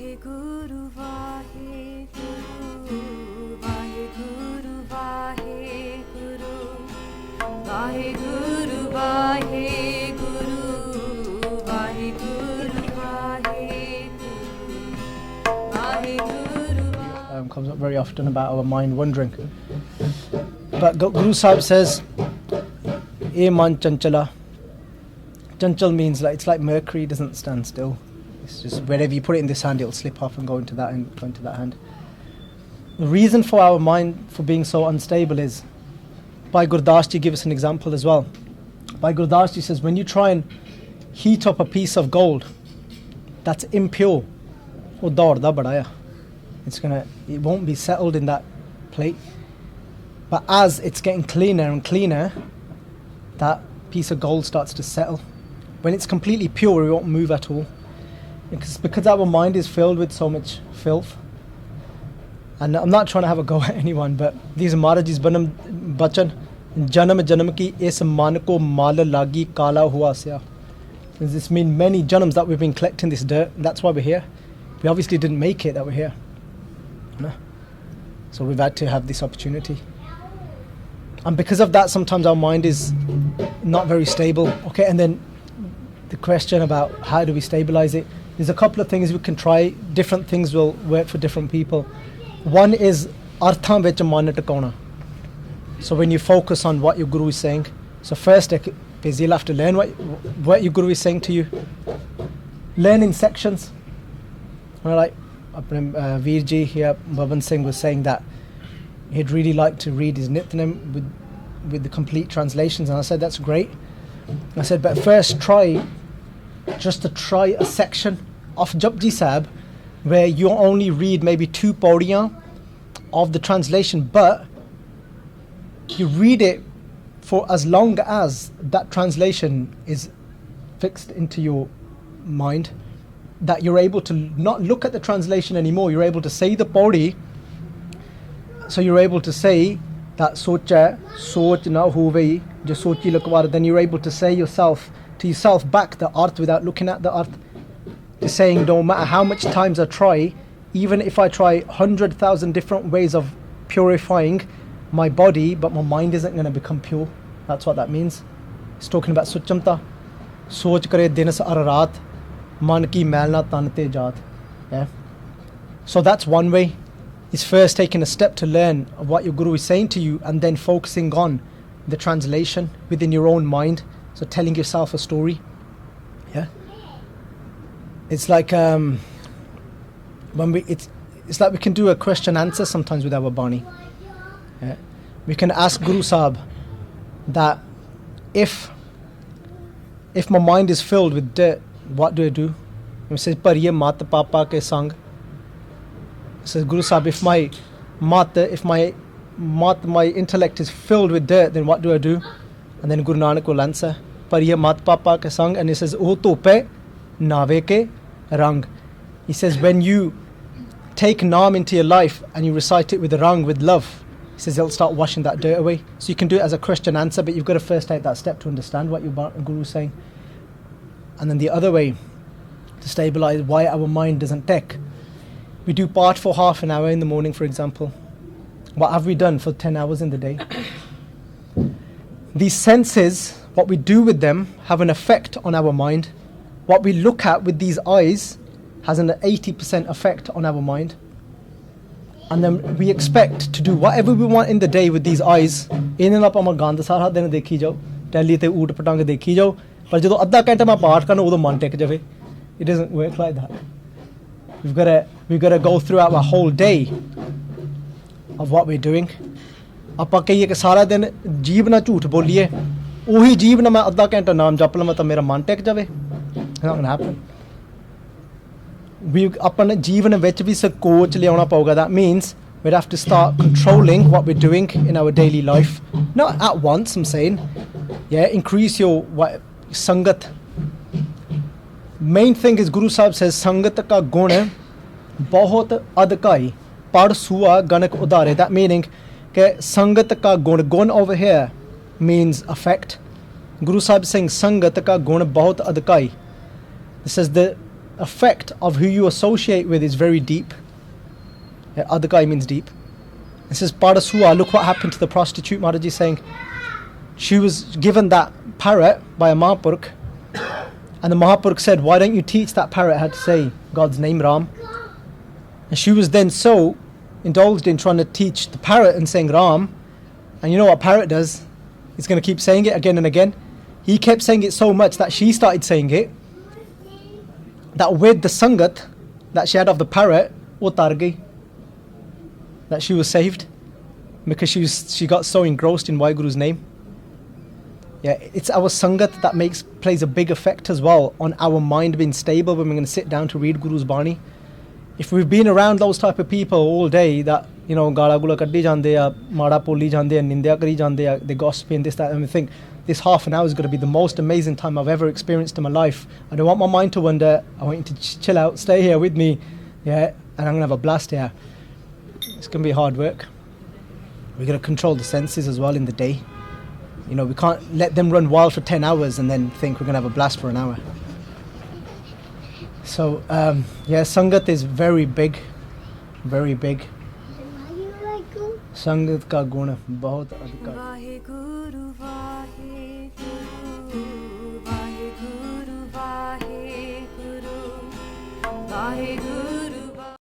Vaheguru, Vaheguru, Vaheguru, Vaheguru, Vaheguru, Vaheguru, Vaheguru, Vaheguru, Vaheguru. Comes up very often about our mind wandering. But Guru Sahib says, "E man chanchala." Chanchal means like it's like mercury, doesn't stand still. It's just wherever you put it in this hand, it'll slip off and go into that and go into that hand. The reason for our mind for being so unstable is, Bhai Gurdas Ji give us an example as well. Bhai Gurdas Ji says, when you try and heat up a piece of gold that's impure, wo daudda bada hai. It won't be settled in that plate. But as it's getting cleaner and cleaner, that piece of gold starts to settle. When it's completely pure, it won't move at all. Because our mind is filled with so much filth. And I'm not trying to have a go at anyone, but these are Maharaji's bachan. Janam janam ki is man ko mal lagi kala hua sya. Does this mean many janams that we've been collecting this dirt? That's why we're here. We obviously didn't make it that we're here. No. So we've had to have this opportunity. And because of that, sometimes our mind is not very stable. Okay, and then the question about how do we stabilize it? There's a couple of things we can try. Different things will work for different people. One is arthan vich man takauna. So when you focus on what your guru is saying, so first you'll have to learn what your guru is saying to you. Learn in sections. Like Veerji here, Bhavan Singh was saying that he'd really like to read his Nityanem with the complete translations, and I said that's great. I said, but first try a section of Japji Sahib where you only read maybe 2 paudiyan of the translation, but you read it for as long as that translation is fixed into your mind, that you're able to not look at the translation anymore. You're able to say the paudi. So you're able to say that soch na huve jo sochi lakwar. Then you're able to say to yourself back the arth without looking at the arth. Just saying, no matter how much times I try, even if I try 100,000 different ways of purifying my body, but my mind isn't going to become pure. That's what that means. It's talking about suchamta. Soch kare din sa ararat, man ki mail na tan te jaat. Yeah. So that's one way. Is first taking a step to learn of what your guru is saying to you, and then focusing on the translation within your own mind. So telling yourself a story. Yeah. It's like it's like we can do a question answer sometimes with our Bani. Yeah. We can ask Guru Sahib that if my mind is filled with dirt, what do I do? He says, "Pariye mat papa ke sang." Says Guru Sahib, if my intellect is filled with dirt, then what do I do? And then Guru Nanak will answer, "Pariye mat papa ke sang," and he says, "Oh tope nave ke rang." He says, when you take Naam into your life and you recite it with rang, with love, he says it'll start washing that dirt away. So you can do it as a question answer, but you've got to first take that step to understand what your Guru is saying. And then the other way to stabilize why our mind doesn't take. We do part for half an hour in the morning, for example. What have we done for 10 hours in the day? These senses, what we do with them, have an effect on our mind. What we look at with these eyes has an 80% effect on our mind. And then we expect to do whatever we want in the day with these eyes. In and up ama gand sara din dekhi jao, telly te oot patang dekhi jao, par jado adha ਘੰਟਾ ਮੈਂ ਪਾਠ ਕਰਨਾ ਉਦੋਂ ਮਨ ਟਿਕ ਜਾਵੇ. It doesn't work like that. We've got to go throughout our whole day of what we're doing. ਆਪਾਂ ਕਹੀਏ ਕਿ ਸਾਰਾ ਦਿਨ ਜੀਭ ਨਾਲ ਝੂਠ ਬੋਲੀਏ, ਉਹੀ ਜੀਭ ਨਾਲ ਮੈਂ ਅੱਧਾ ਘੰਟਾ ਨਾਮ ਜਪ ਲਵਾਂ ਤਾਂ ਮੇਰਾ ਮਨ ਟਿਕ ਜਾਵੇ. It's not going to happen. ਆਪਣੇ ਜੀਵਨ ਵਿੱਚ ਵੀ ਸਕੋਚ ਲਿਆਉਣਾ ਪਊਗਾ. That means we'd have to start controlling what we're doing in our daily life. Not at once, I'm saying. Yeah, increase your sangat. Main thing is Guru Sahib says sangat ka gun bahut adkai pad sua ganak udare. That meaning ke sangat ka gun over here means effect. Guru Sahib saying sangat ka gun bahut adkai. This is the effect of who you associate with is very deep. Yeah, adhkai means deep. It says Parasua, look what happened to the prostitute. Maharaji saying she was given that parrot by a Mahapurkh, and the Mahapurkh said, why don't you teach that parrot how to say God's name Ram? And she was then so indulged in trying to teach the parrot and saying Ram, and you know what parrot does? It's going to keep saying it again and again. He kept saying it so much that she started saying it, that with the sangat that she had of the parrot, wo tar gayi, that she was saved because she got so engrossed in Vaheguru's name. Yeah, it's our sangat that plays a big effect as well on our mind being stable when we're going to sit down to read Guru's Bani. If we've been around those type of people all day that, you know, gala gula kaddi jande ya, mada poli jande ya, nindya kari jande ya, they gossip and this, that, and we think this half an hour is going to be the most amazing time I've ever experienced in my life. I don't want my mind to wander. I want you to chill out, stay here with me, yeah, and I'm going to have a blast here. It's going to be hard work. We're going to control the senses as well in the day. You know, we can't let them run wild for 10 hours and then think we're going to have a blast for an hour. So, yeah, Sangat is very big, very big. Sangat ka guna bahut adhika. Vaheguru, Vaheguru, Vaheguru, Vaheguru, Vaheguru.